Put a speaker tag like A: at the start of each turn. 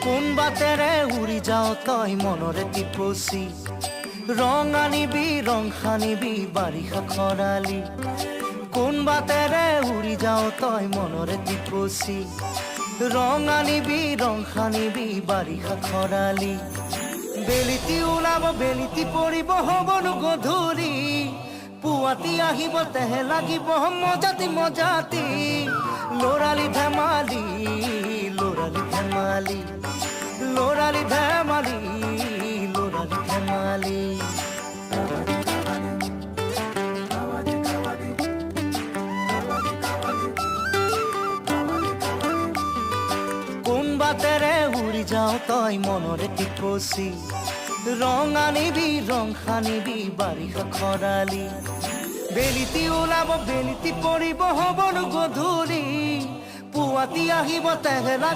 A: কোন বাটেৰে উৰি যাও তই মনৰে টিপচি ৰং আনিবি ৰং সানিবি বাৰিষা খৰালি কোন বাটেৰে উৰি যাও তই মনৰে টিপচি ৰং আনিবি ৰং সানিবি বাৰিষা খৰালি বেলিতি ওলাব বেলিতি পৰিব হবনো গধূলি পুৱাতি আহিব তেহে লাগিব মজাতি মজাতি লৰালি ধেমালি লৰালি ধেমালি লৰালি ধেমালি লৰালি ধেমালি কোন বাটেৰে উৰি যাও তই মনৰে টিপচি ৰং আনিবি ৰং সানিবি বাৰিষা খৰালি বেলিতি ওলাব বেলিতি পৰিব হবনো গধূলি পুৱাতি আহিব তেহে লাগিব